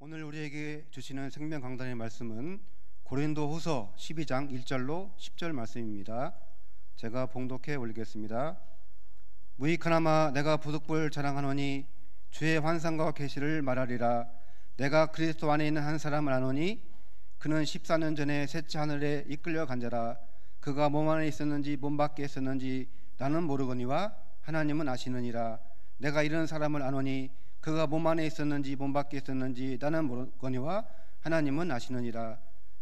오늘 우리에게 주시는 생명 강단의 말씀은 고린도후서 12장 1절로 10절 말씀입니다. 제가 봉독해 올리겠습니다. 무익하나마 내가 부득불 자랑하노니 주의 환상과 계시를 말하리라. 내가 그리스도 안에 있는 한 사람을 아노니 그는 14년 전에 셋째 하늘에 이끌려 간 자라. 그가 몸 안에 있었는지 몸 밖에 있었는지 나는 모르거니와 하나님은 아시느니라. 내가 이런 사람을 아노니 그가 몸 안에 있었는지 몸 밖에 있었는지 나는 모르거니와 하나님은 아시느니라.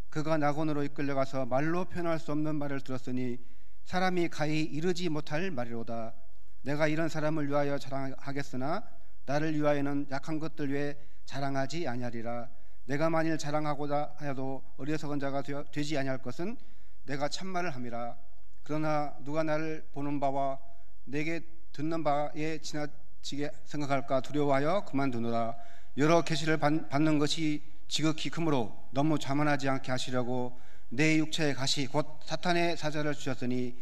그가 낙원으로 이끌려가서 말로 표현할 수 없는 말을 들었으니 사람이 가히 이르지 못할 말이로다. 내가 이런 사람을 위하여 자랑하겠으나 나를 위하여는 약한 것들 외에 자랑하지 아니하리라. 내가 만일 자랑하고자 하여도 어리석은 자가 되지 아니할 것은 내가 참말을 함이라. 그러나 누가 나를 보는 바와 내게 듣는 바에 지나치게 생각할까 두려워하여 그만두노라. 여러 계시를 받는 것이 지극히 크므로 너무 자만하지 않게 하시려고 내 육체의 가시 곧 사탄의 사자를 주셨으니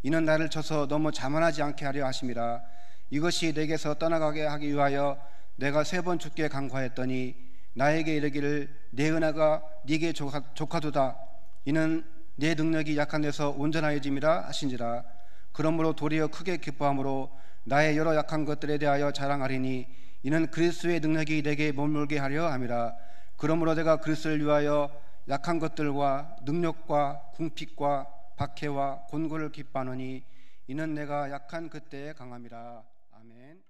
이는 나를 쳐서 너무 자만하지 않게 하려 하심이라. 이것이 내게서 떠나가게 하기 위하여 내가 3번 주께 간구하였더니 나에게 이르기를 내 은혜가 네게 족하도다. 이는 내 능력이 약한 데서 온전하여짐이라 하신지라. 그러므로 도리어 크게 기뻐함으로 나의 여러 약한 것들에 대하여 자랑하리니 이는 그리스도의 능력이 내게 머물게 하려 함이라. 그러므로 내가 그리스도를 위하여 약한 것들과 능력과 궁핍과 박해와 곤고를 기뻐하노니 이는 내가 약한 그때에 강함이라. 아멘.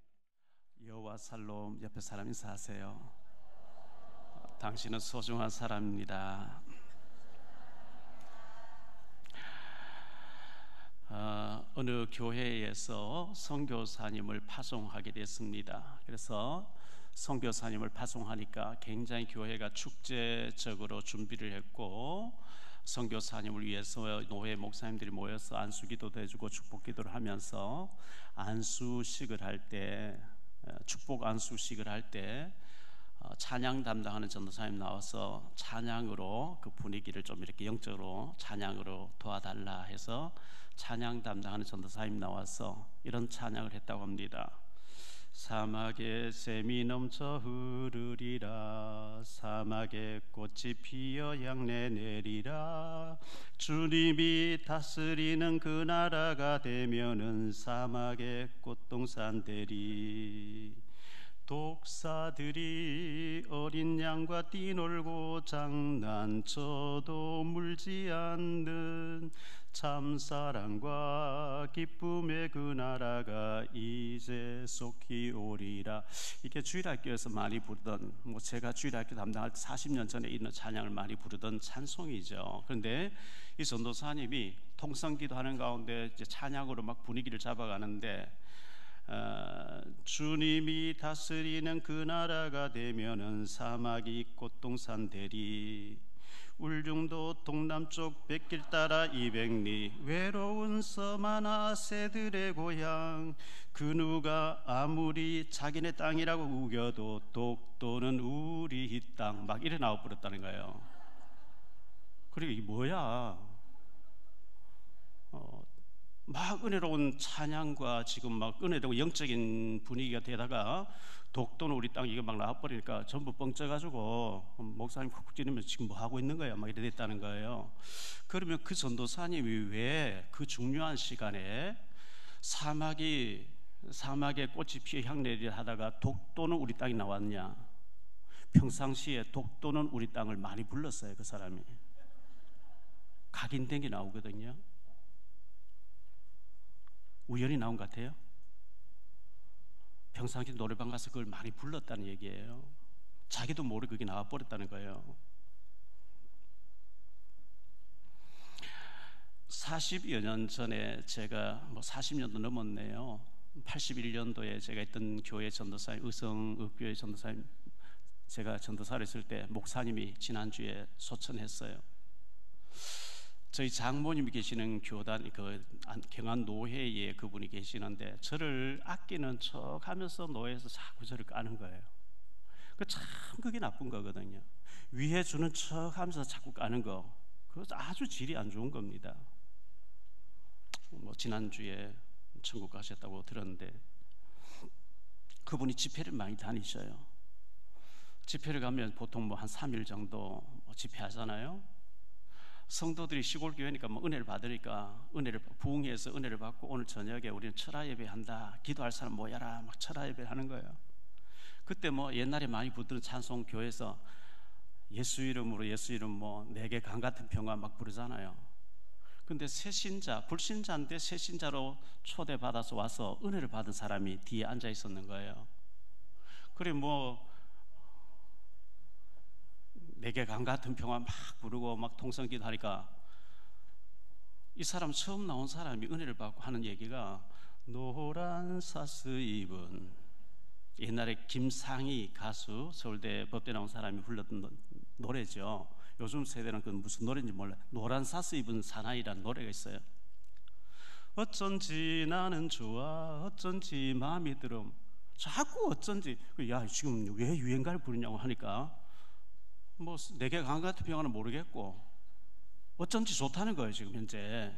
여호와 살롬 옆에 사람 인사하세요. 당신은 소중한 사람입니다. 어느 교회에서 선교사님을 파송하게 됐습니다. 그래서 선교사님을 파송하니까 굉장히 교회가 축제적으로 준비를 했고 선교사님을 위해서 노회 목사님들이 모여서 안수기도도 해주고 축복기도를 하면서 안수식을 할 때, 축복 안수식을 할 때 찬양 담당하는 전도사님 나와서 찬양으로 그 분위기를 좀 이렇게 영적으로 찬양으로 도와달라 해서 찬양 담당하는 전도사님 나와서 이런 찬양을 했다고 합니다. 사막에 샘이 넘쳐 흐르리라. 사막에 꽃이 피어 양내 내리라. 주님이 다스리는 그 나라가 되면은 사막에 꽃동산 되리. 독사들이 어린 양과 뛰놀고 장난쳐도 물지 않는 참사랑과 기쁨의 그 나라가 이제 속히 오리라. 이게 주일학교에서 많이 부르던, 제가 주일학교 담당할 때 40년 전에 있는 찬양을 많이 부르던 찬송이죠. 그런데 이 전도사님이 통성기도 하는 가운데 이제 찬양으로 막 분위기를 잡아가는데 주님이 다스리는 그 나라가 되면은 사막이 꽃동산 되리. 울중도 동남쪽 뱃길 따라 200리 외로운 섬 하나 새들의 고향. 그 누가 아무리 자기네 땅이라고 우겨도 독도는 우리 땅. 막 이래 나와 버렸다는 거예요. 그리고 이게 뭐야? 막 은혜로운 찬양과 지금 막 은혜로운 영적인 분위기가 되다가 독도는 우리 땅 이게 막 나와버리니까 전부 뻥쪄가지고 목사님 쿡쿡 찌르면서 지금 뭐 하고 있는 거야 막 이래 됐다는 거예요. 그러면 그 전도사님이 왜 그 중요한 시간에 사막에 꽃이 피어 향내리라 하다가 독도는 우리 땅이 나왔냐? 평상시에 독도는 우리 땅을 많이 불렀어요. 그 사람이 각인된 게 나오거든요. 우연히 나온 것 같아요? 평상시 노래방 가서 그걸 많이 불렀다는 얘기예요. 자기도 모르게 그게 나와버렸다는 거예요. 40여 년 전에 제가 40년도 넘었네요. 81년도에 제가 있던 교회 전도사님, 의성읍교회 전도사님, 제가 전도사를 했을 때 목사님이 지난주에 소천했어요. 저희 장모님이 계시는 교단, 그 경안 노회에 그분이 계시는데 저를 아끼는 척 하면서 노회에서 자꾸 저를 까는 거예요. 참 그게 나쁜 거거든요. 위해 주는 척 하면서 자꾸 까는 거, 그거 아주 질이 안 좋은 겁니다. 지난주에 천국 가셨다고 들었는데 그분이 집회를 많이 다니셔요. 집회를 가면 보통 뭐 한 3일 정도 집회하잖아요. 성도들이 시골 교회니까 뭐 은혜를 받으니까 은혜를 부흥해서 은혜를 받고 오늘 저녁에 우리는 철야 예배한다. 기도할 사람 모여라. 막 철야 예배를 하는 거예요. 그때 뭐 옛날에 많이 부르던 찬송 교회에서 예수 이름으로 예수 이름 뭐 내게 강 같은 평화 막 부르잖아요. 근데 새신자, 불신자인데 새신자로 초대받아서 와서 은혜를 받은 사람이 뒤에 앉아 있었는 거예요. 그래 뭐 내게 강 같은 평화 막 부르고 막 통성기도 하니까 이 사람 처음 나온 사람이 은혜를 받고 하는 얘기가 노란 사스 입은, 옛날에 김상희 가수 서울대 법대 나온 사람이 불렀던 노래죠. 요즘 세대는 그 무슨 노래인지 몰라요. 노란 사스 입은 사나이라는 노래가 있어요. 어쩐지 나는 좋아 어쩐지 마음이 들어. 자꾸 어쩐지 야 지금 왜 유행가를 부르냐고 하니까 뭐 내게 강 같은 평화는 모르겠고 어쩐지 좋다는 거예요. 지금 현재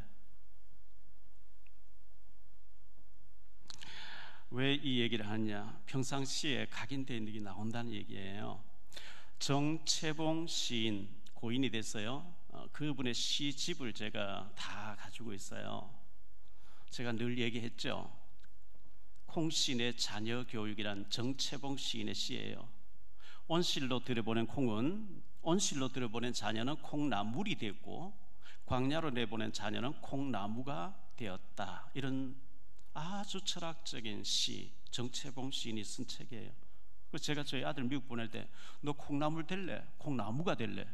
왜 이 얘기를 하느냐, 평상시에 각인되어 있는 게 나온다는 얘기예요. 정채봉 시인, 고인이 됐어요. 그분의 시집을 제가 다 가지고 있어요. 제가 늘 얘기했죠. 콩시인의 자녀 교육이란 정채봉 시인의 시예요. 온실로 들여보낸 콩은, 온실로 들여보낸 자녀는 콩나물이 됐고 광야로 내보낸 자녀는 콩나무가 되었다. 이런 아주 철학적인 시, 정채봉 시인이 쓴 책이에요. 그래서 제가 저희 아들 미국 보낼 때 너 콩나물 될래? 콩나무가 될래?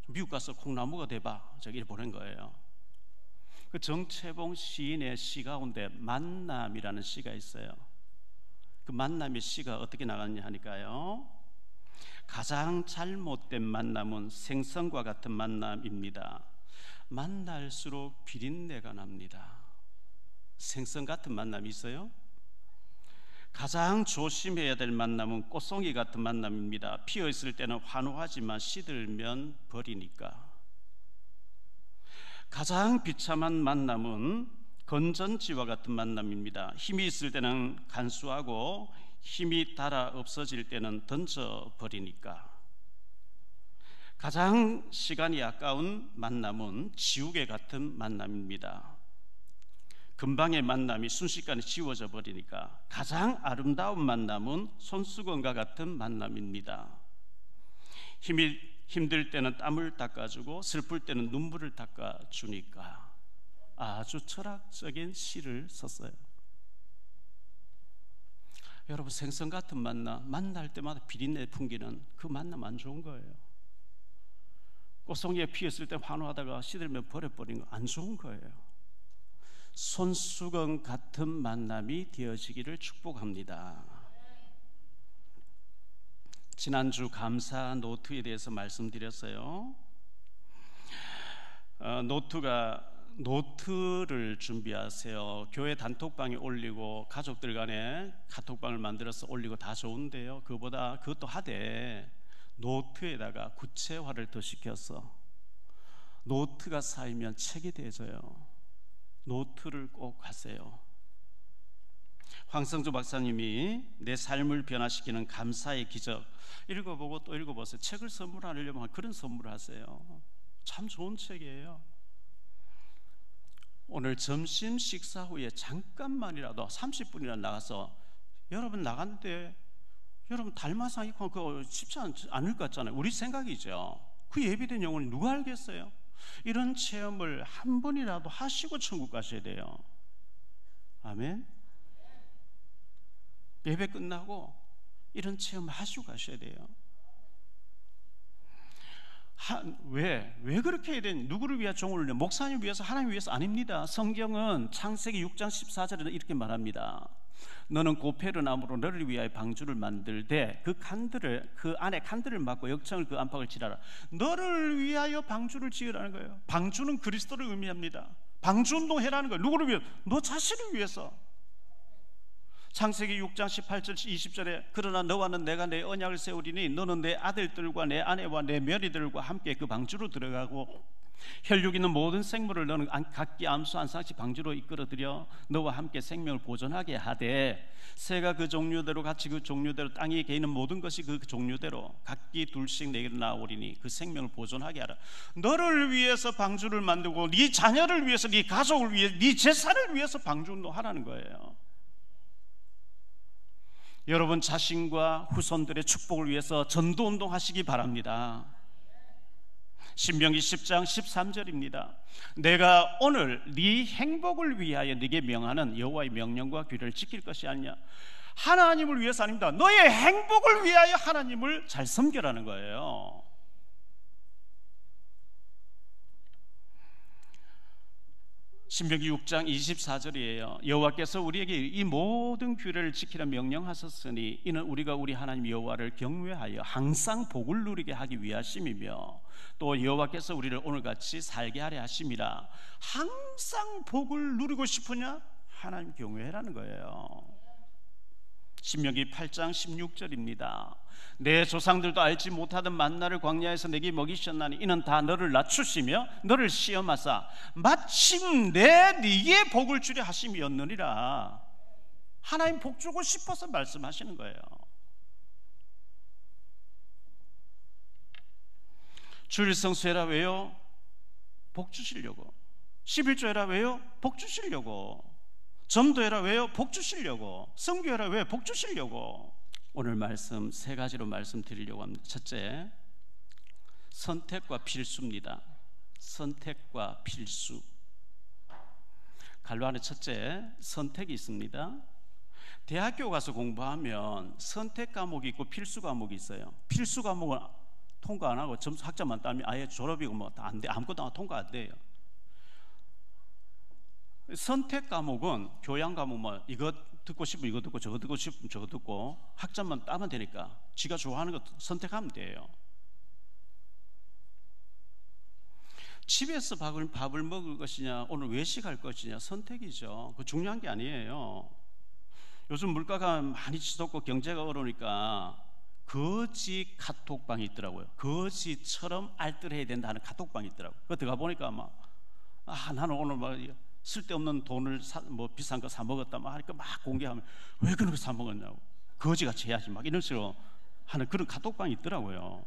미국 가서 콩나무가 돼봐. 저기 보낸 거예요. 그 정채봉 시인의 시 가운데 만남이라는 시가 있어요. 그 만남의 시가 어떻게 나갔냐 하니까요, 가장 잘못된 만남은 생선과 같은 만남입니다. 만날수록 비린내가 납니다. 생선 같은 만남이 있어요? 가장 조심해야 될 만남은 꽃송이 같은 만남입니다. 피어있을 때는 환호하지만 시들면 버리니까. 가장 비참한 만남은 건전지와 같은 만남입니다. 힘이 있을 때는 간수하고 힘이 닳아 없어질 때는 던져버리니까. 가장 시간이 아까운 만남은 지우개 같은 만남입니다. 금방의 만남이 순식간에 지워져 버리니까. 가장 아름다운 만남은 손수건과 같은 만남입니다. 힘이 힘들 때는 땀을 닦아주고 슬플 때는 눈물을 닦아주니까. 아주 철학적인 시를 썼어요. 여러분, 생선 같은 만남, 만날 때마다 비린내 풍기는 그 만남 안 좋은 거예요. 꽃송이에 피었을 때 환호하다가 시들면 버려버린 거 안 좋은 거예요. 손수건 같은 만남이 되어지기를 축복합니다. 지난주 감사 노트에 대해서 말씀드렸어요. 노트를 준비하세요. 교회 단톡방에 올리고 가족들 간에 카톡방을 만들어서 올리고 다 좋은데요, 그것도 하되 노트에다가 구체화를 더 시켜서 노트가 쌓이면 책이 되어져요. 노트를 꼭 하세요. 황성주 박사님이 내 삶을 변화시키는 감사의 기적 읽어보고 또 읽어보세요. 책을 선물하려면 그런 선물을 하세요. 참 좋은 책이에요. 오늘 점심 식사 후에 잠깐만이라도 30분이나 나가서, 여러분 나갔는데 여러분 달마상 입고 그거 쉽지 않을 것 같잖아요. 우리 생각이죠. 그 예비된 영혼이 누가 알겠어요? 이런 체험을 한 번이라도 하시고 천국 가셔야 돼요. 아멘. 예배 끝나고 이런 체험을 하시고 가셔야 돼요. 왜 그렇게 해야 되니? 누구를 위해 종을 내요? 목사님 위해서, 하나님 위해서 아닙니다. 성경은 창세기 6장 14절에 이렇게 말합니다. 너는 고페르나무로 너를 위하여 방주를 만들되 그 안에 칸들을 막고 역청을 그 안팎을 칠하라. 너를 위하여 방주를 지으라는 거예요. 방주는 그리스도를 의미합니다. 방주운동 해라는 거예요. 누구를 위해? 너 자신을 위해서. 창세기 6장 18절 20절에 그러나 너와는 내가 내 언약을 세우리니 너는 내 아들들과 내 아내와 내 며느리들과 함께 그 방주로 들어가고 혈육 있는 모든 생물을 너는 각기 암수 한 쌍씩 방주로 이끌어들여 너와 함께 생명을 보존하게 하되 새가 그 종류대로 같이 그 종류대로 땅에 개이는 모든 것이 그 종류대로 각기 둘씩 내게로 나오리니 그 생명을 보존하게 하라. 너를 위해서 방주를 만들고 네 자녀를 위해서, 네 가족을 위해, 네 재산을 위해서 방주 운동하라는 거예요. 여러분 자신과 후손들의 축복을 위해서 전도 운동하시기 바랍니다. 신명기 10장 13절입니다. 내가 오늘 네 행복을 위하여 네게 명하는 여호와의 명령과 규례를 지킬 것이 아니냐. 하나님을 위해서 아닙니다. 너의 행복을 위하여 하나님을 잘 섬겨라는 거예요. 신명기 6장 24절이에요. 여호와께서 우리에게 이 모든 규례를 지키라 명령하셨으니 이는 우리가 우리 하나님 여호와를 경외하여 항상 복을 누리게 하기 위하심이며 또 여호와께서 우리를 오늘같이 살게 하려 하심이라. 항상 복을 누리고 싶으냐? 하나님 경외하라는 거예요. 신명기 8장 16절입니다. 내 조상들도 알지 못하던 만나를 광야에서 내게 먹이셨나니 이는 다 너를 낮추시며 너를 시험하사 마침내 네게 복을 주려 하심이었느니라. 하나님 복 주고 싶어서 말씀하시는 거예요. 주일 성수해라. 왜요? 복 주시려고. 11조해라. 왜요? 복 주시려고. 전도해라. 왜요? 복 주시려고. 선교해라. 왜? 복 주시려고. 오늘 말씀 세 가지로 말씀드리려고 합니다. 첫째, 선택과 필수입니다. 선택과 필수. 갈로 안에 첫째, 선택이 있습니다. 대학교 가서 공부하면 선택 과목이 있고 필수 과목이 있어요. 필수 과목은 통과 안 하고 점수 학점만 따면 아예 졸업이고 뭐 다 안 돼. 아무것도 통과 안 돼요. 선택 과목은 교양 과목 뭐 이거 듣고 싶으면 이거 듣고 저거 듣고 싶으면 저거 듣고 학점만 따면 되니까 지가 좋아하는 거 선택하면 돼요. 집에서 밥을 먹을 것이냐 오늘 외식할 것이냐 선택이죠. 그 중요한 게 아니에요. 요즘 물가가 많이 치솟고 경제가 어려우니까 거지 카톡방이 있더라고요. 거지처럼 알뜰해야 된다는 카톡방이 있더라고요. 그거 들어가 보니까 나는 오늘 쓸데없는 돈을 비싼 거 사 먹었다 하니까 막 공개하면 왜 그런 거 사 먹었냐고, 거지같이 해야지 이런 식으로 하는 그런 카톡방이 있더라고요.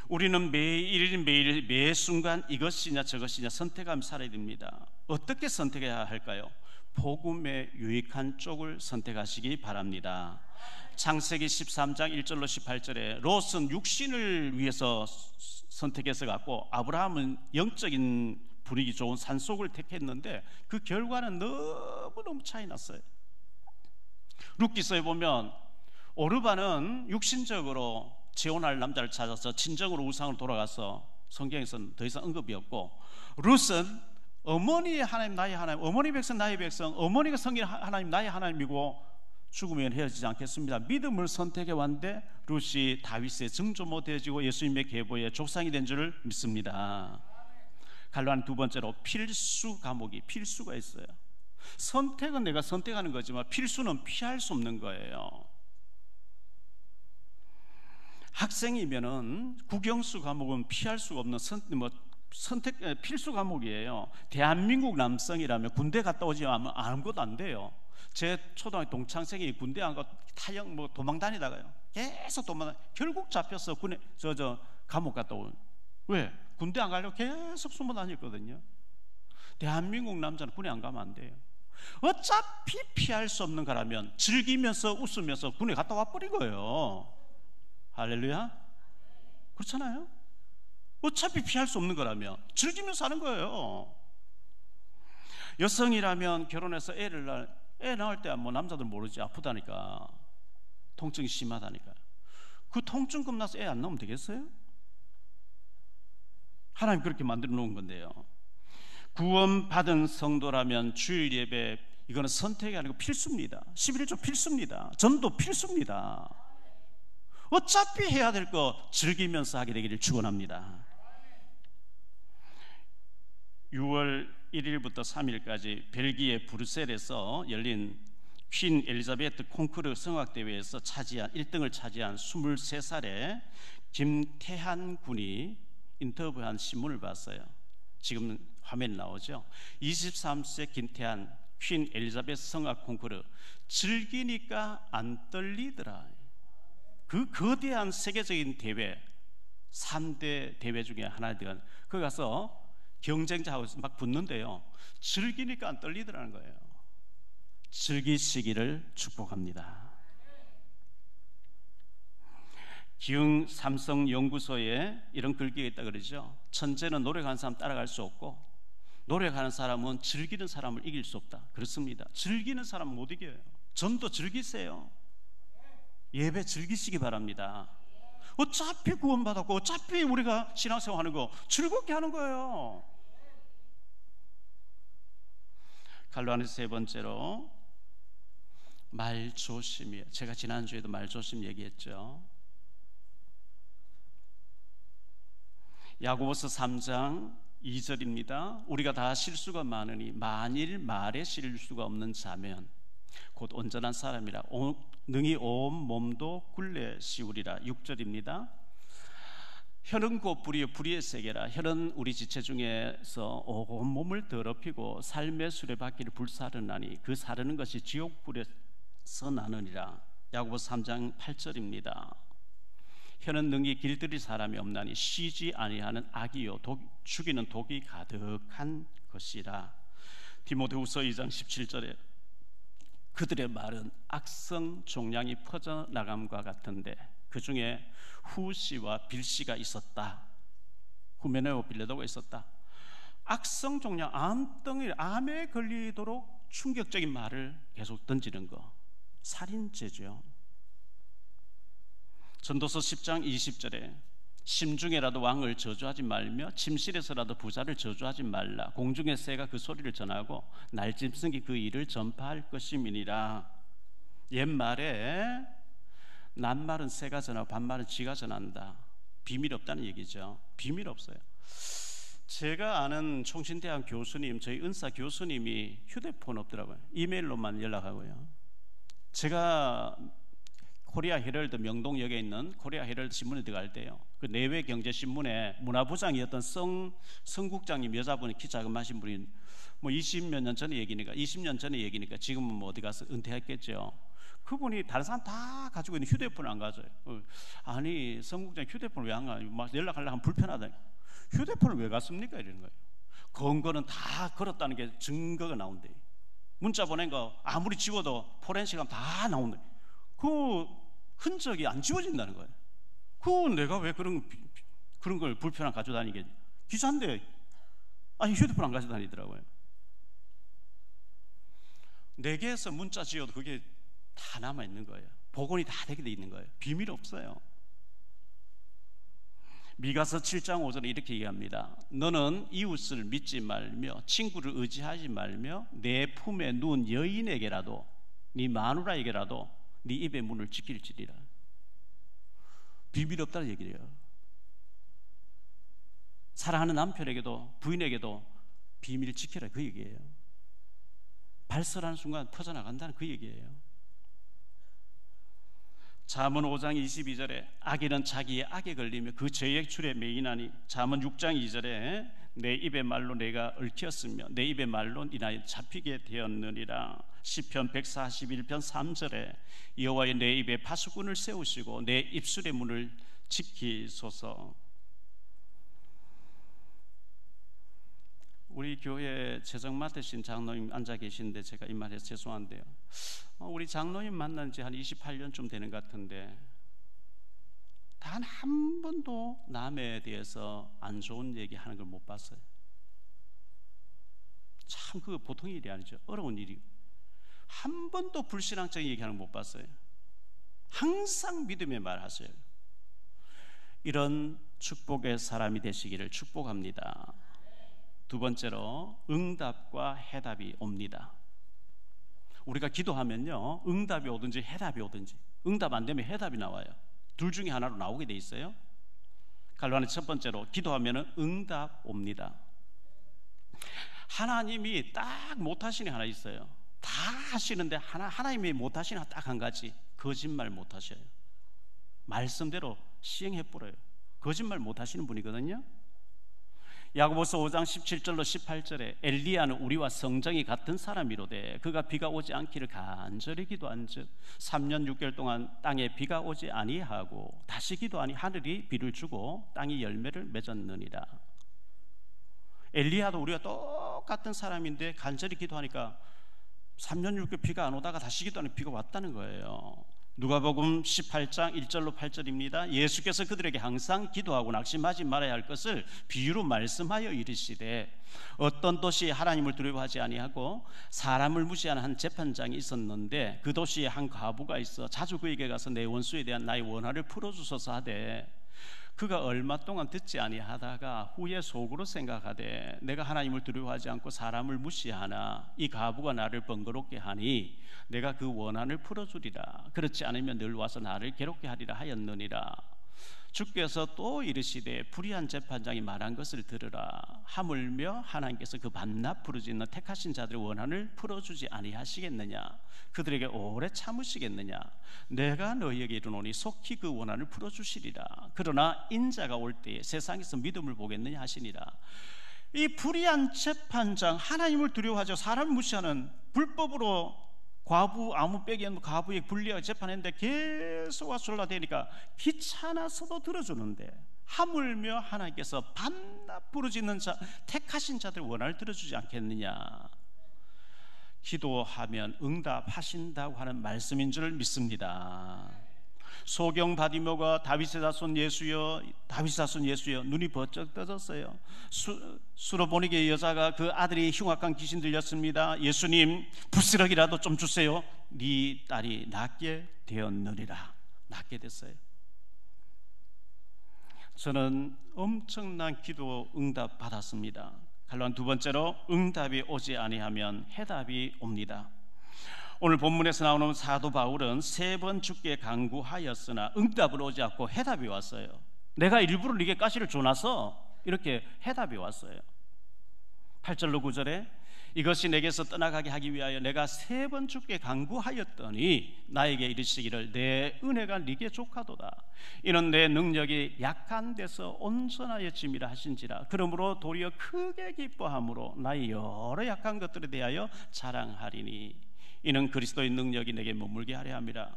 우리는 매일 매 순간 이것이냐 저것이냐 선택하며 살아야 됩니다. 어떻게 선택해야 할까요? 복음에 유익한 쪽을 선택하시기 바랍니다. 창세기 13장 1절로 18절에 롯은 육신을 위해서 선택해서 갔고 아브라함은 영적인 분위기 좋은 산속을 택했는데 그 결과는 너무너무 차이 났어요. 룻기서에 보면 오르반은 육신적으로 재혼할 남자를 찾아서 친정으로 우상으로 돌아가서 성경에서는 더 이상 언급이 없고, 룻은 어머니의 하나님 나의 하나님, 어머니 백성 나의 백성, 어머니가 성긴 하나님 나의 하나님이고 죽으면 헤어지지 않겠습니다. 믿음을 선택해 왔는데 룻이 다윗의 증조모 되어지고 예수님의 계보의 족상이 된 줄을 믿습니다. 갈로안 두 번째로 필수 과목이 필수가 있어요. 선택은 내가 선택하는 거지만 필수는 피할 수 없는 거예요. 학생이면은 국영수 과목은 피할 수가 없는 선택 필수 과목이에요. 대한민국 남성이라면 군대 갔다 오지 않으면 아무것도 안 돼요. 제 초등학교 동창생이 군대 안 가고 타령 도망 다니다가요. 계속 결국 잡혀서 군에 감옥 갔다 온. 왜? 군대 안 가려고 계속 숨어 다녔거든요. 대한민국 남자는 군에 안 가면 안 돼요. 어차피 피할 수 없는 거라면 즐기면서 웃으면서 군에 갔다 와버린 거예요. 할렐루야. 그렇잖아요. 어차피 피할 수 없는 거라면 즐기면서 하는 거예요. 여성이라면 결혼해서 애 낳을 때 남자들 모르지, 아프다니까, 통증이 심하다니까. 그 통증 겁나서 애 안 낳으면 되겠어요? 하나님 그렇게 만들어 놓은 건데요. 구원받은 성도라면 주일 예배, 이거는 선택이 아니고 필수입니다. 11조 필수입니다. 전도 필수입니다. 어차피 해야 될 거 즐기면서 하게 되기를 축원합니다. 6월 1일부터 3일까지 벨기에 브뤼셀에서 열린 퀸 엘리자베트 콩쿠르 성악대회에서 1등을 차지한 23살의 김태한 군이 인터뷰한 신문을 봤어요. 지금 화면에 나오죠. 23세 김태한 퀸 엘리자베스 성악 콩쿠르 즐기니까 안 떨리더라. 그 거대한 세계적인 대회, 3대 대회 중에 하나가 거기 가서 경쟁자하고 막 붙는데요, 즐기니까 안 떨리더라는 거예요. 즐기시기를 축복합니다. 기흥 삼성 연구소에 이런 글귀가 있다 그러죠. 천재는 노력하는 사람 따라갈 수 없고 노력하는 사람은 즐기는 사람을 이길 수 없다. 그렇습니다. 즐기는 사람은 못 이겨요. 전도 즐기세요. 예배 즐기시기 바랍니다. 어차피 구원받았고 어차피 우리가 신앙생활 하는 거 즐겁게 하는 거예요. 갈로안에서 세 번째로 말 조심이에요. 제가 지난주에도 말 조심 얘기했죠. 야고보서 3장 2절입니다. 우리가 다 실수가 많으니 만일 말에 실수가 없는 자면 곧 온전한 사람이라 능히 온 몸도 굴레 씌우리라. 6절입니다. 혀는 곧 불이요 불의의 세계라. 혀는 우리 지체 중에서 온 몸을 더럽히고 삶의 수레바퀴를 불사르나니 그 사르는 것이 지옥불에서 나느니라. 야고보서 3장 8절입니다. 혀는 능히 길들일 사람이 없나니 쉬지 아니하는 악이요 죽이는 독이 가득한 것이라. 디모데후서 2장 17절에 그들의 말은 악성 종양이 퍼져나감과 같은데 그 중에 후시와 빌시가 있었다. 후메네오 빌레도가 있었다. 악성 종양, 암덩이, 암에 걸리도록 충격적인 말을 계속 던지는 거, 살인죄죠. 전도서 10장 20절에 심중에라도 왕을 저주하지 말며 침실에서라도 부자를 저주하지 말라. 공중의 새가 그 소리를 전하고 날짐승이 그 일을 전파할 것임이니라. 옛말에 낱말은 새가 전하고 반말은 쥐가 전한다. 비밀 없다는 얘기죠. 비밀 없어요. 제가 아는 총신대학 교수님, 저희 은사 교수님이 휴대폰 없더라고요. 이메일로만 연락하고요. 제가 코리아 헤럴드, 명동역에 있는 코리아 헤럴드 신문에 들어갈 때요, 그 내외경제신문에 문화부장이었던 성국장님, 여자분이 키 자그마하신 분이 뭐 20몇 년 전의 얘기니까, 20년 전의 얘기니까 지금은 뭐 어디 가서 은퇴했겠죠. 그분이 다른 사람 다 가지고 있는 휴대폰을 안 가져요. 아니 성국장 휴대폰을 왜 안 가요? 막 연락하려고 하면 불편하다. 휴대폰을 왜 갔습니까? 이러는 거예요. 근거는 다 걸었다는 게 증거가 나온대요. 문자 보낸 거 아무리 지워도 포렌식하면 다 나온대요. 그 흔적이 안 지워진다는 거예요. 그 내가 왜 그런 걸 불편한 가지고 다니겠냐? 기사인데 아니 휴대폰 안 가지고 다니더라고요. 4개에서 문자 지워도 그게 다 남아 있는 거예요. 복원이 다 되게 돼 있는 거예요. 비밀 없어요. 미가서 7장 5절에 이렇게 얘기합니다. 너는 이웃을 믿지 말며 친구를 의지하지 말며 내 품에 누운 여인에게라도 네 마누라에게라도 네 입의 문을 지킬지리라. 비밀 없다는 얘기예요. 사랑하는 남편에게도 부인에게도 비밀을 지키라, 그 얘기예요. 발설하는 순간 퍼져나간다는 그 얘기예요. 잠언 5장 22절에 악인은 자기의 악에 걸리며 그 죄의 줄에 매이나니. 잠언 6장 2절에 내 입의 말로 내가 얽혔으며 내 입의 말로 인하여 잡히게 되었느니라. 시편 141편 3절에 여호와의 내 입에 파수꾼을 세우시고 내 입술의 문을 지키소서. 우리 교회 재정 맡으신 장로님 앉아 계신데 제가 이 말해서 죄송한데요, 우리 장로님 만난 지 한 28년쯤 되는 것 같은데 단 한 번도 남에 대해서 안 좋은 얘기 하는 걸 못 봤어요. 참 그거 보통 일이 아니죠. 어려운 일이고. 한 번도 불신앙적인 얘기하는 거 못 봤어요. 항상 믿음의 말 하세요. 이런 축복의 사람이 되시기를 축복합니다. 두 번째로 응답과 해답이 옵니다. 우리가 기도하면요, 응답이 오든지 해답이 오든지, 응답 안 되면 해답이 나와요. 둘 중에 하나로 나오게 돼 있어요. 갈로안의 첫 번째로 기도하면 응답 옵니다. 하나님이 딱 못하시는 하나 있어요. 다 하시는데 하나님이 못하시는 딱 한 가지, 거짓말 못하셔요. 말씀대로 시행해버려요. 거짓말 못하시는 분이거든요. 야고보서 5장 17절로 18절에 엘리야는 우리와 성정이 같은 사람이로되 그가 비가 오지 않기를 간절히 기도한즉 3년 6개월 동안 땅에 비가 오지 아니하고 다시 기도하니 하늘이 비를 주고 땅이 열매를 맺었느니라. 엘리야도 우리가 똑같은 사람인데 간절히 기도하니까 3년 6개월 비가 안 오다가 다시 기도하니 비가 왔다는 거예요. 누가복음 18장 1절로 8절입니다. 예수께서 그들에게 항상 기도하고 낙심하지 말아야 할 것을 비유로 말씀하여 이르시되 어떤 도시에 하나님을 두려워하지 아니하고 사람을 무시하는 한 재판장이 있었는데 그 도시에 한 과부가 있어 자주 그에게 가서 내 원수에 대한 나의 원한을 풀어주소서 하되 그가 얼마 동안 듣지 아니하다가 후에 속으로 생각하되 내가 하나님을 두려워하지 않고 사람을 무시하나 이 과부가 나를 번거롭게 하니 내가 그 원한을 풀어주리라. 그렇지 않으면 늘 와서 나를 괴롭게 하리라 하였느니라. 주께서 또 이르시되 불의한 재판장이 말한 것을 들으라. 하물며 하나님께서 그 밤낮 부르짖는 택하신 자들의 원한을 풀어주지 아니하시겠느냐. 그들에게 오래 참으시겠느냐. 내가 너희에게 이르노니 속히 그 원한을 풀어주시리라. 그러나 인자가 올 때에 세상에서 믿음을 보겠느냐 하시니라. 이 불의한 재판장, 하나님을 두려워하죠 사람을 무시하는 불법으로 과부 아무 빼기 없는 과부에 불리하게 재판했는데 계속 와술라대니까 귀찮아서도 들어주는데 하물며 하나님께서 밤낮 부르짖는 자 택하신 자들 원한을 들어주지 않겠느냐. 기도하면 응답하신다고 하는 말씀인 줄 믿습니다. 소경 바디모가 다윗의 자손 예수여, 다윗의 자손 예수여, 눈이 번쩍 떠졌어요. 수로보니게 여자가 그 아들이 흉악한 귀신 들렸습니다. 예수님 부스럭이라도 좀 주세요. 네 딸이 낫게 되었느니라. 낫게 됐어요. 저는 엄청난 기도 응답 받았습니다. 갈로한 두 번째로 응답이 오지 아니하면 해답이 옵니다. 오늘 본문에서 나오는 사도 바울은 3번 죽게 간구하였으나 응답을 오지 않고 해답이 왔어요. 내가 일부러 네게 가시를 줘놔서 이렇게 해답이 왔어요. 8절로 9절에 이것이 내게서 떠나가게 하기 위하여 내가 3번 죽게 간구하였더니 나에게 이르시기를 내 은혜가 네게 족하도다. 이는 내 능력이 약한 데서 온전하여 짐이라 하신지라. 그러므로 도리어 크게 기뻐함으로 나의 여러 약한 것들에 대하여 자랑하리니 이는 그리스도의 능력이 내게 머물게 하려 함이라.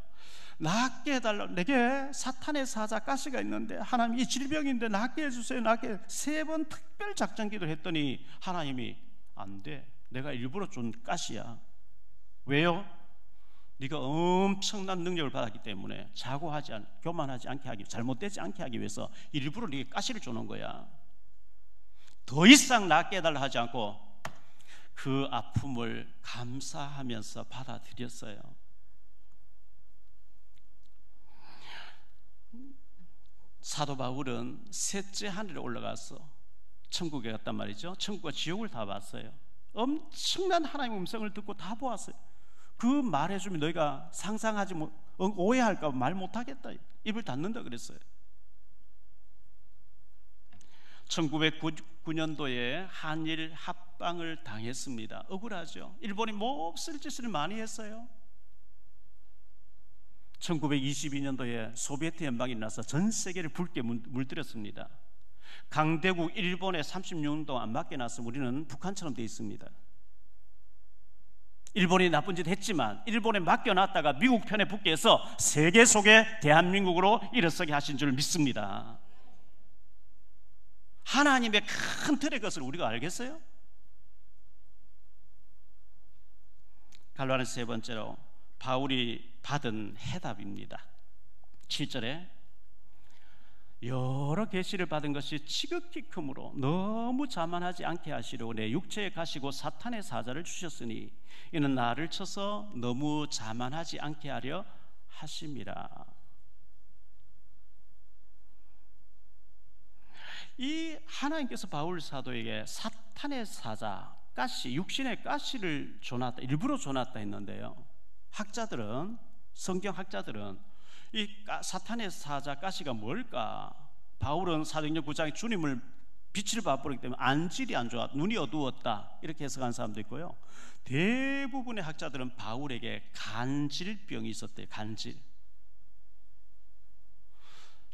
낫게 해달라. 내게 사탄의 사자 가시가 있는데 하나님 이 질병인데 낫게 해주세요. 낫게. 3번 특별 작전 기도를 했더니 하나님이 안 돼. 내가 일부러 준 가시야. 왜요? 네가 엄청난 능력을 받았기 때문에 자고하지 교만하지 않게 하기, 잘못되지 않게 하기 위해서 일부러 네게 가시를 주는 거야. 더 이상 낫게 해달라 하지 않고 그 아픔을 감사하면서 받아들였어요. 사도 바울은 셋째 하늘에 올라가서 천국에 갔단 말이죠. 천국과 지옥을 다 봤어요. 엄청난 하나님의 음성을 듣고 다 보았어요. 그 말해주면 너희가 상상하지 못, 오해할까 봐 말 못하겠다, 입을 닫는다 그랬어요. 1909년도에 한일 합방을 당했습니다. 억울하죠. 일본이 몹쓸 짓을 많이 했어요. 1922년도에 소비에트 연방이 나서 전 세계를 붉게 물들였습니다. 강대국 일본에 36년 동안 맡겨놨으면 우리는 북한처럼 돼 있습니다. 일본이 나쁜 짓 했지만 일본에 맡겨놨다가 미국 편에 붙게 해서 세계 속에 대한민국으로 일어서게 하신 줄 믿습니다. 하나님의 큰 틀의 것을 우리가 알겠어요? 갈로아는 세 번째로 바울이 받은 해답입니다. 7절에 여러 계시를 받은 것이 지극히 크므로 너무 자만하지 않게 하시려고 내 육체에 가시고 사탄의 사자를 주셨으니 이는 나를 쳐서 너무 자만하지 않게 하려 하심이라. 이 하나님께서 바울 사도에게 사탄의 사자, 가시, 육신의 가시를 줘놨다, 일부러 줘놨다 했는데요, 학자들은, 성경학자들은 이 사탄의 사자 가시가 뭘까? 바울은 사도행전 9장에 주님을 빛을 봐버리기 때문에 안질이 안 좋아, 눈이 어두웠다, 이렇게 해석하는 사람도 있고요. 대부분의 학자들은 바울에게 간질병이 있었대요. 간질.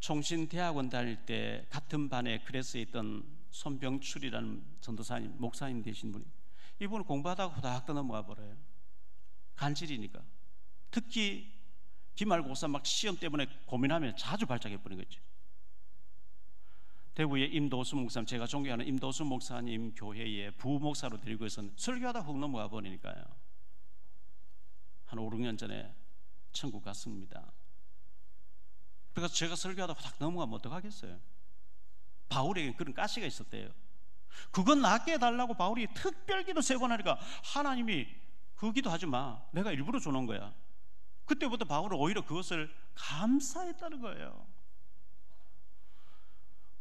총신대학원 다닐 때 같은 반에 클래스에 있던 손병출이라는 전도사님, 목사님 되신 분이, 이분은 공부하다가 후다닥 넘어가 버려요. 간질이니까. 특히 기말고사 막 시험 때문에 고민하면 자주 발작해 버린 거죠. 대구의 임도수 목사님, 제가 존경하는 임도수 목사님 교회에 부목사로 데리고 있었는데 설교하다 훅 넘어가 버리니까요. 한 5, 6년 전에 천국 갔습니다. 그래서 제가 설교하다 훅 넘어가면 어떡하겠어요? 바울에게 그런 가시가 있었대요. 그건 낫게 해달라고 바울이 특별기도 3번 하니까 하나님이 그 기도하지 마, 내가 일부러 주는 거야. 그때부터 바울은 오히려 그것을 감사했다는 거예요.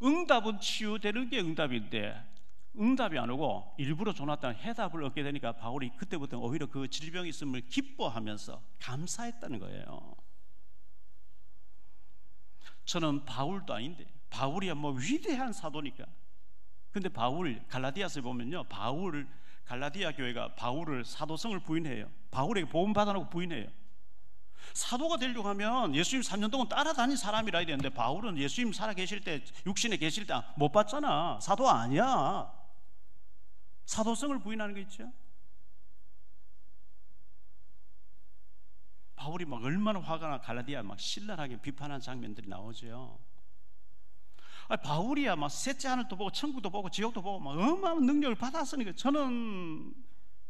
응답은 치유되는 게 응답인데 응답이 안 오고 일부러 줘놨다는 해답을 얻게 되니까 바울이 그때부터 오히려 그 질병이 있음을 기뻐하면서 감사했다는 거예요. 저는 바울도 아닌데, 바울이야 뭐 위대한 사도니까. 근데 바울, 갈라디아서에 보면요, 바울, 갈라디아 교회가 바울을 사도성을 부인해요. 바울에게 복음 받아놓고 부인해요. 사도가 되려고 하면 예수님 3년 동안 따라다닌 사람이라 해야 되는데, 바울은 예수님 살아계실 때, 육신에 계실 때 못 봤잖아. 사도 아니야. 사도성을 부인하는 거 있죠. 바울이 막 얼마나 화가 나 갈라디아 막 신랄하게 비판한 장면들이 나오죠. 바울이야 막 셋째 하늘도 보고 천국도 보고 지옥도 보고 막 어마어마한 능력을 받았으니까 저는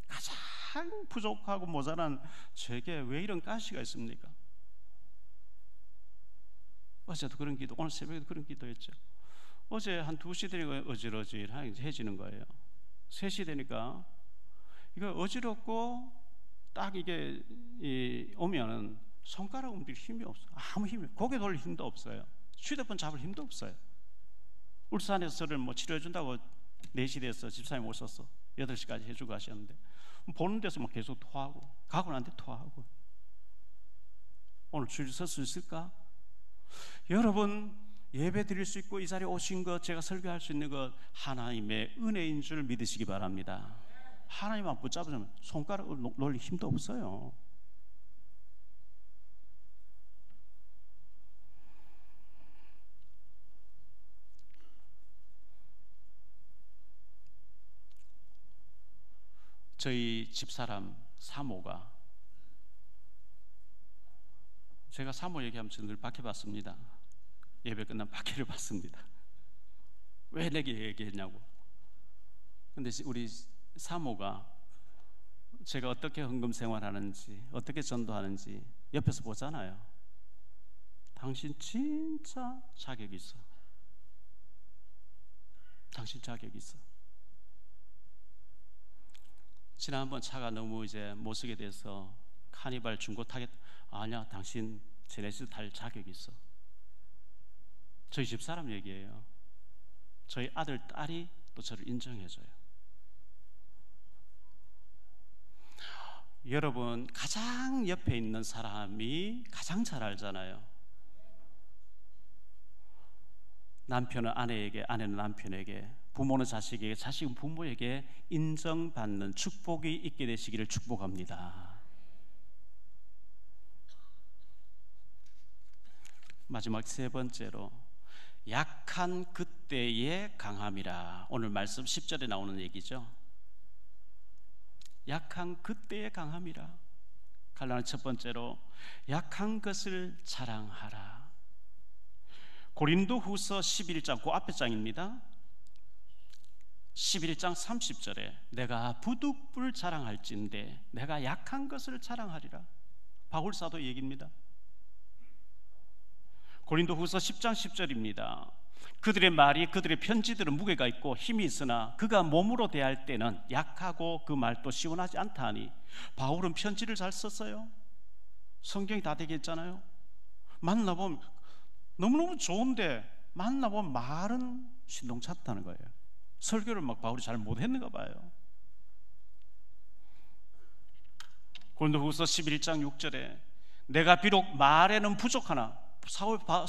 가장 부족하고 모자란 제게 왜 이런 가시가 있습니까? 어제도 그런 기도, 오늘 새벽에도 그런 기도했죠. 어제 한 2시 되니까 어지러지해지는 거예요. 3시 되니까 이거 어지럽고 딱 이게 오면은 손가락 움직일 힘이 없어. 아무 힘이, 고개 돌릴 힘도 없어요. 휴대폰 잡을 힘도 없어요. 울산에서 저를 뭐 치료해준다고 4시 돼서 집사님 오셨어. 8시까지 해주고 가셨는데 보는 데서 막 계속 토하고 가고 난 데 토하고. 오늘 줄 설 수 있을까? 여러분, 예배 드릴 수 있고 이 자리에 오신 것, 제가 설교할 수 있는 것 하나님의 은혜인 줄 믿으시기 바랍니다. 하나님만 붙잡으면 손가락을 놀릴 힘도 없어요. 저희 집사람 사모가, 제가 사모 얘기하면 늘 박해받습니다. 예배 끝나면 박해를 받습니다. 왜 내게 얘기했냐고. 근데 우리 사모가 제가 어떻게 헌금 생활하는지, 어떻게 전도하는지 옆에서 보잖아요. 당신 진짜 자격이 있어. 당신 자격이 있어. 지난번 차가 너무 이제 못 쓰게 돼서 카니발 중고 타겠다. 아니야, 당신 제네시스 탈 자격이 있어. 저희 집사람 얘기예요. 저희 아들, 딸이 또 저를 인정해줘요. 여러분, 가장 옆에 있는 사람이 가장 잘 알잖아요. 남편은 아내에게, 아내는 남편에게, 부모는 자식에게, 자식은 부모에게 인정받는 축복이 있게 되시기를 축복합니다. 마지막 3번째로, 약한 그때의 강함이라. 오늘 말씀 10절에 나오는 얘기죠. 약한 그때의 강함이라. 갈라는 첫 번째로, 약한 것을 자랑하라. 고린도후서 11장, 그 앞에 장입니다. 11장 30절에 내가 부득불 자랑할진대 내가 약한 것을 자랑하리라. 바울사도 얘기입니다. 고린도후서 10장 10절입니다. 그들의 말이, 그들의 편지들은 무게가 있고 힘이 있으나 그가 몸으로 대할 때는 약하고 그 말도 시원하지 않다 하니. 바울은 편지를 잘 썼어요. 성경이 다 되게 했잖아요. 만나보면 너무너무 좋은데 만나보면 말은 신동찮다는 거예요. 설교를 막 바울이 잘 못했는가 봐요. 고린도후서 11장 6절에 내가 비록 말에는 부족하나,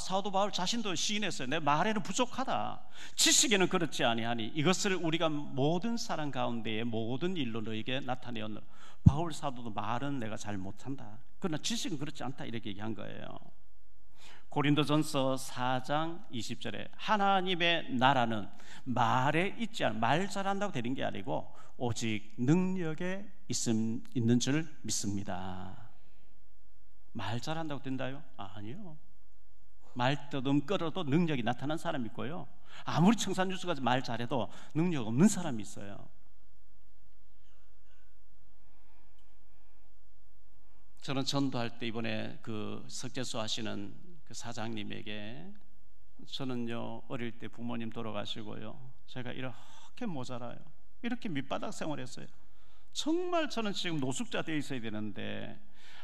사도 바울 자신도 시인했어요. 내 말에는 부족하다. 지식에는 그렇지 아니하니 이것을 우리가 모든 사람 가운데에 모든 일로 너에게 나타내었노라. 바울 사도도 말은 내가 잘 못한다. 그러나 지식은 그렇지 않다 이렇게 얘기한 거예요. 고린도전서 4장 20절에 하나님의 나라는 말에 있지 않은, 말 잘한다고 되는 게 아니고 오직 능력에 있는 줄 믿습니다. 말 잘한다고 된다요? 아니요. 말 떠듬거려도 능력이 나타난 사람이 있고요, 아무리 청산유수가 말 잘해도 능력 없는 사람이 있어요. 저는 전도할 때 이번에 그 석재수 하시는 그 사장님에게, 저는요 어릴 때 부모님 돌아가시고요 제가 이렇게 모자라요, 이렇게 밑바닥 생활했어요. 정말 저는 지금 노숙자 되어 있어야 되는데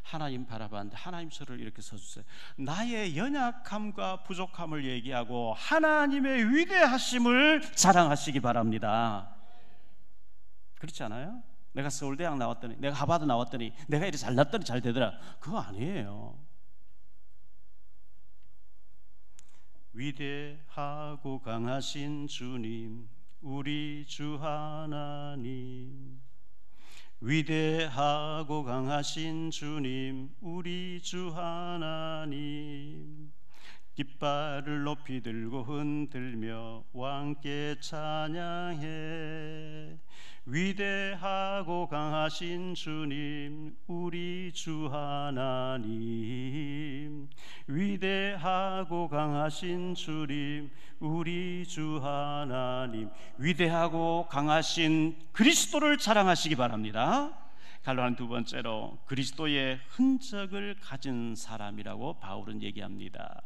하나님 바라봤는데 하나님 저를 이렇게 서주세요. 나의 연약함과 부족함을 얘기하고 하나님의 위대하심을 자랑하시기 바랍니다. 그렇지 않아요? 내가 서울대학 나왔더니, 내가 하버드 나왔더니, 내가 이렇게 잘났더니 잘 되더라, 그거 아니에요. 위대하고 강하신 주님, 우리 주 하나님. 위대하고 강하신 주님, 우리 주 하나님. 깃발을 높이 들고 흔들며 왕께 찬양해. 위대하고 강하신 주님, 우리 주 하나님. 위대하고 강하신 주님, 우리 주 하나님. 위대하고 강하신 그리스도를 자랑하시기 바랍니다. 갈로는 두 번째로 그리스도의 흔적을 가진 사람이라고 바울은 얘기합니다.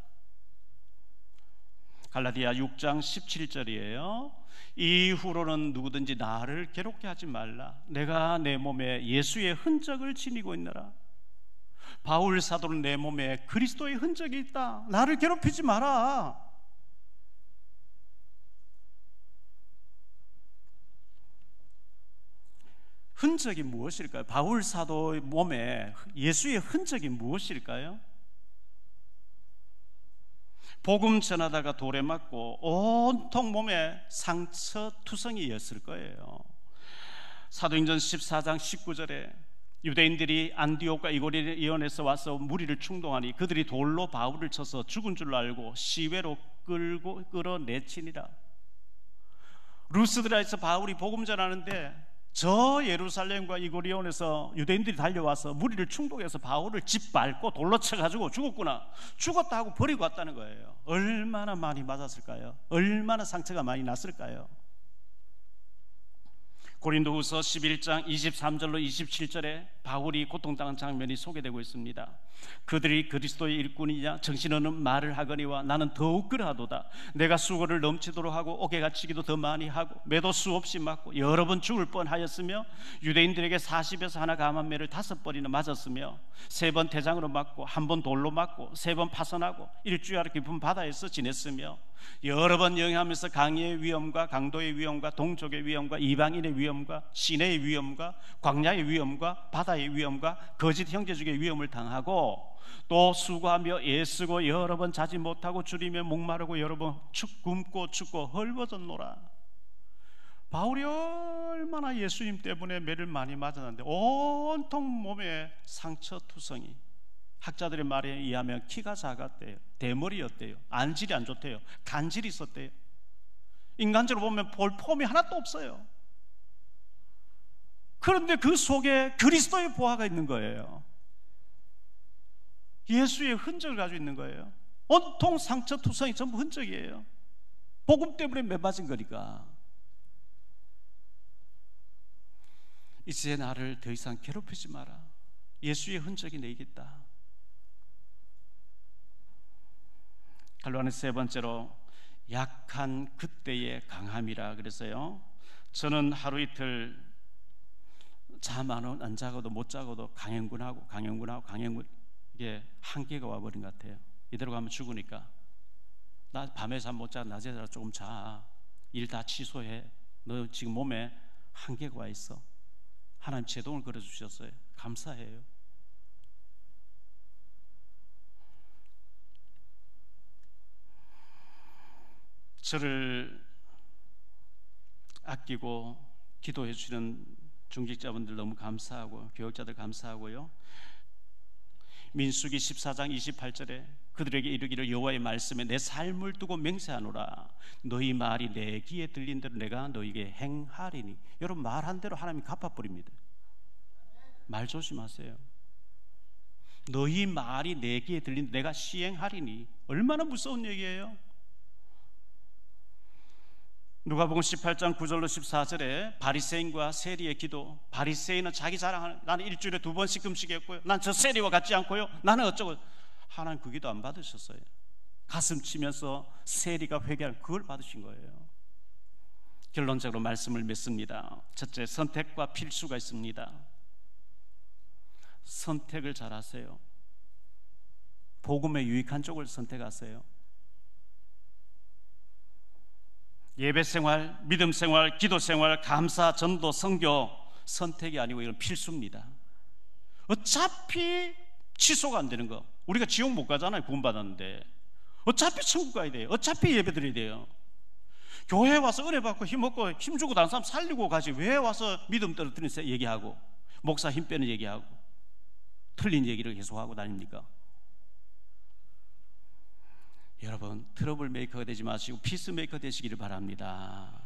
갈라디아 6장 17절이에요. 이후로는 누구든지 나를 괴롭게 하지 말라. 내가 내 몸에 예수의 흔적을 지니고 있노라. 바울 사도는 내 몸에 그리스도의 흔적이 있다. 나를 괴롭히지 마라. 흔적이 무엇일까요? 바울 사도의 몸에 예수의 흔적이 무엇일까요? 복음 전하다가 돌에 맞고 온통 몸에 상처 투성이였을 거예요. 사도행전 14장 19절에 유대인들이 안디옥과 이고니온에서 와서 무리를 충동하니 그들이 돌로 바울을 쳐서 죽은 줄 알고 시외로 끌어내치니라. 루스드라에서 바울이 복음 전하는데 저 예루살렘과 이고니온에서 유대인들이 달려와서 무리를 충동해서 바울을 짓밟고 돌로 쳐가지고 죽었구나, 죽었다 하고 버리고 왔다는 거예요. 얼마나 많이 맞았을까요? 얼마나 상처가 많이 났을까요? 고린도후서 11장 23절로 27절에 바울이 고통당한 장면이 소개되고 있습니다. 그들이 그리스도의 일꾼이냐 정신없는 말을 하거니와 나는 더욱 그러하도다. 내가 수고를 넘치도록 하고 옥에 갇히기도 더 많이 하고 매도 수없이 맞고 여러 번 죽을 뻔하였으며 유대인들에게 40에서 하나 감한 매를 5번이나 맞았으며 3번 대장으로 맞고 1번 돌로 맞고 3번 파선하고 일주일 깊은 바다에서 지냈으며 여러 번 여행하면서 강의 위험과 강도의 위험과 동족의 위험과 이방인의 위험과 시내의 위험과 광야의 위험과 바다의 위험과 거짓 형제중의 위험을 당하고 또 수고하며 애쓰고 여러 번 자지 못하고 줄이며 목마르고 여러 번 굶고 춥고 헐벗었노라. 바울이 얼마나 예수님 때문에 매를 많이 맞았는데 온통 몸에 상처투성이. 학자들의 말에 의하면 키가 작았대요, 대머리였대요, 안질이 안 좋대요, 간질이 있었대요. 인간적으로 보면 볼품이 하나도 없어요. 그런데 그 속에 그리스도의 보화가 있는 거예요. 예수의 흔적을 가지고 있는 거예요. 온통 상처투성이 전부 흔적이에요. 복음 때문에 매맞은 거니까. 이제 나를 더 이상 괴롭히지 마라. 예수의 흔적이 내게 있다. 갈로는 세 번째로 약한 그때의 강함이라 그랬어요. 저는 하루 이틀 잠 안 자고도 못 자고도 강행군하고 이게 한계가 와버린 것 같아요. 이대로 가면 죽으니까 나 밤에 잠 못 자, 낮에 조금 자, 일 다 취소해. 너 지금 몸에 한계가 와 있어. 하나님 제동을 걸어주셨어요. 감사해요. 저를 아끼고 기도해 주시는 중직자분들 너무 감사하고 교육자들 감사하고요. 민수기 14장 28절에 그들에게 이르기를 여호와의 말씀에 내 삶을 두고 맹세하노라. 너희 말이 내 귀에 들린 대로 내가 너희에게 행하리니. 여러분, 말한 대로 하나님이 갚아버립니다. 말 조심하세요. 너희 말이 내 귀에 들린 내가 시행하리니. 얼마나 무서운 얘기예요. 누가복음 18장 9절로 14절에 바리새인과 세리의 기도. 바리새인은 자기 자랑하는, 나는 일주일에 2번씩 금식했고요, 난 저 세리와 같지 않고요, 나는 어쩌고. 하나님 그 기도 안 받으셨어요. 가슴 치면서 세리가 회개하는 그걸 받으신 거예요. 결론적으로 말씀을 맺습니다. 첫째, 선택과 필수가 있습니다. 선택을 잘 하세요. 복음에 유익한 쪽을 선택하세요. 예배 생활, 믿음 생활, 기도 생활, 감사, 전도, 선교, 선택이 아니고 이건 필수입니다. 어차피 취소가 안 되는 거, 우리가 지옥 못 가잖아요. 구원받았는데 어차피 천국 가야 돼요. 어차피 예배 드려야 돼요. 교회에 와서 은혜 받고 힘 얻고 힘 주고 다른 사람 살리고 가지, 왜 와서 믿음 떨어뜨리는 얘기하고 목사 힘 빼는 얘기하고 틀린 얘기를 계속하고 다닙니까? 여러분, 트러블 메이커가 되지 마시고 피스 메이커 되시기를 바랍니다.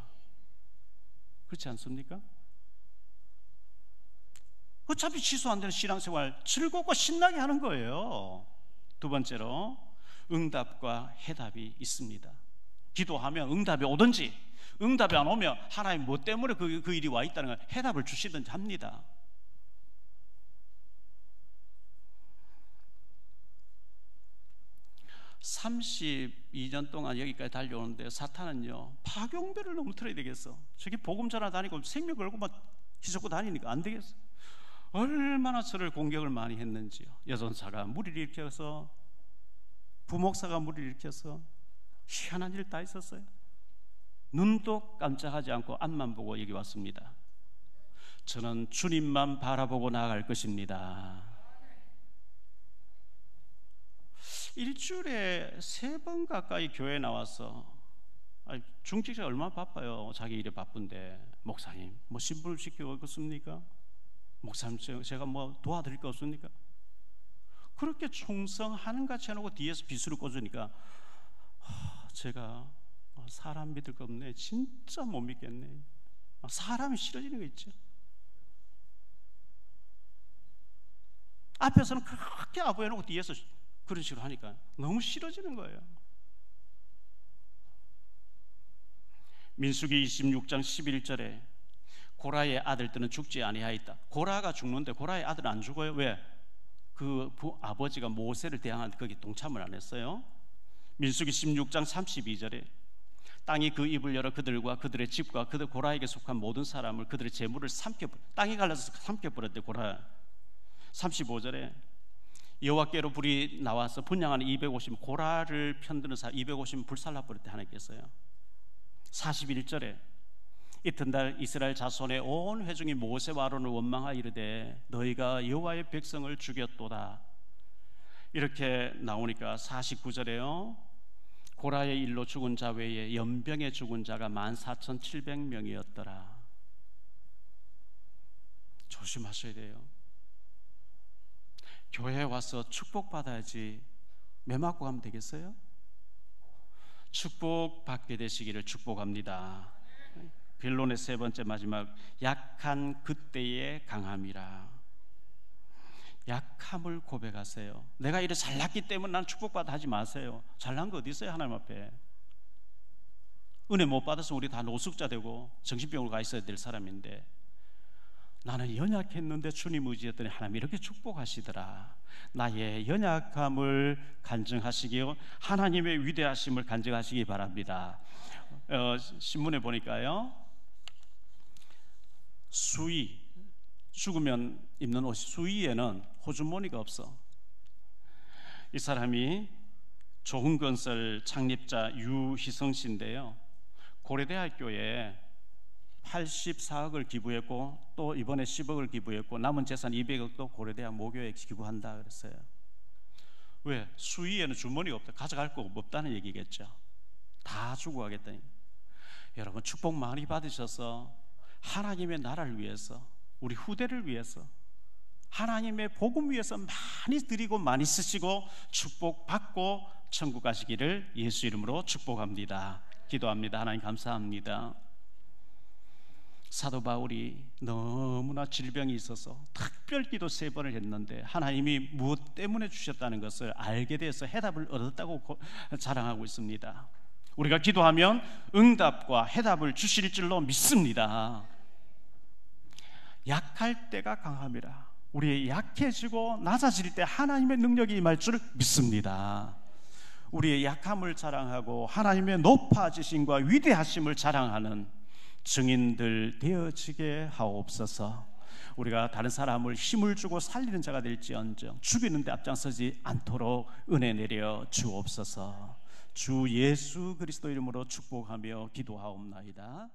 그렇지 않습니까? 어차피 취소 안 되는 신앙생활 즐겁고 신나게 하는 거예요. 두 번째로, 응답과 해답이 있습니다. 기도하면 응답이 오든지, 응답이 안 오면 하나님 뭐 때문에 그 일이 와 있다는 걸 해답을 주시든지 합니다. (32년) 동안 여기까지 달려오는데 사탄은요, 박용배를 너무 틀어야 되겠어. 저기 복음 전화 다니고 생명 걸고 막 휘젓고 다니니까 안 되겠어. 얼마나 저를 공격을 많이 했는지요. 여전사가 무리를 일으켜서, 부목사가 무리를 일으켜서 희한한 일 다 있었어요. 눈도 깜짝하지 않고 앞만 보고 여기 왔습니다. 저는 주님만 바라보고 나아갈 것입니다. 일주일에 3번 가까이 교회에 나와서, 중직자 얼마나 바빠요. 자기 일에 바쁜데, 목사님 뭐 신분을 시키겠습니까? 목사님 제가 뭐 도와드릴 거 없습니까? 그렇게 충성하는 같이 해놓고 뒤에서 비수를 꽂으니까 제가 사람 믿을 거 없네, 진짜 못 믿겠네. 사람이 싫어지는 거 있죠. 앞에서는 그렇게 아부해놓고 뒤에서 그런 식으로 하니까 너무 싫어지는 거예요. 민수기 26장 11절에 고라의 아들들은 죽지 아니하였다. 고라가 죽는데 고라의 아들은 안 죽어요. 왜? 그 아버지가 모세를 대항하는데 거기 동참을 안 했어요. 민수기 16장 32절에 땅이 그 입을 열어 그들과 그들의 집과 그들 고라에게 속한 모든 사람을 그들의 재물을 땅이 갈라서 삼켜버렸대. 고라. 35절에 여호와께로 불이 나와서 분향하는 250 고라를 편드는 사람 250 불살라버렸대 하나님께서요. 41절에 이튿날 이스라엘 자손의 온 회중이 모세와 아론을 원망하여 이르되 너희가 여호와의 백성을 죽였도다. 이렇게 나오니까 49절에요. 고라의 일로 죽은 자 외에 연병에 죽은 자가 14,700명이었더라. 조심하셔야 돼요. 교회에 와서 축복받아야지 매 맞고 가면 되겠어요? 축복받게 되시기를 축복합니다. 빌론의 3번째 마지막, 약한 그때의 강함이라. 약함을 고백하세요. 내가 이래 잘났기 때문에 난 축복받아 하지 마세요. 잘난 거 어디 있어요? 하나님 앞에 은혜 못 받아서 우리 다 노숙자 되고 정신병으로 가 있어야 될 사람인데, 나는 연약했는데 주님 의지했더니 하나님 이렇게 축복하시더라. 나의 연약함을 간증하시기요, 하나님의 위대하심을 간증하시기 바랍니다. 신문에 보니까요, 수의, 죽으면 입는 옷, 수의에는 호주머니가 없어. 이 사람이 조흥건설 창립자 유희성 씨인데요, 고려대학교에 84억을 기부했고 또 이번에 10억을 기부했고 남은 재산 200억도 고려대학 모교에 기부한다 그랬어요. 왜? 수의에는 주머니가 없다, 가져갈 거 없다는 얘기겠죠. 다 주고 가겠다니. 여러분, 축복 많이 받으셔서 하나님의 나라를 위해서, 우리 후대를 위해서 하나님의 복음 위해서 많이 드리고 많이 쓰시고 축복받고 천국 가시기를 예수 이름으로 축복합니다. 기도합니다. 하나님 감사합니다. 사도 바울이 너무나 질병이 있어서 특별기도 3번을 했는데 하나님이 무엇 때문에 주셨다는 것을 알게 돼서 해답을 얻었다고 자랑하고 있습니다. 우리가 기도하면 응답과 해답을 주실 줄로 믿습니다. 약할 때가 강함이라. 우리 약해지고 낮아질 때 하나님의 능력이 임할 줄 믿습니다. 우리의 약함을 자랑하고 하나님의 높아지심과 위대하심을 자랑하는 증인들 되어지게 하옵소서. 우리가 다른 사람을 힘을 주고 살리는 자가 될지언정 죽이는 데 앞장서지 않도록 은혜 내려 주옵소서. 주 예수 그리스도 이름으로 축복하며 기도하옵나이다.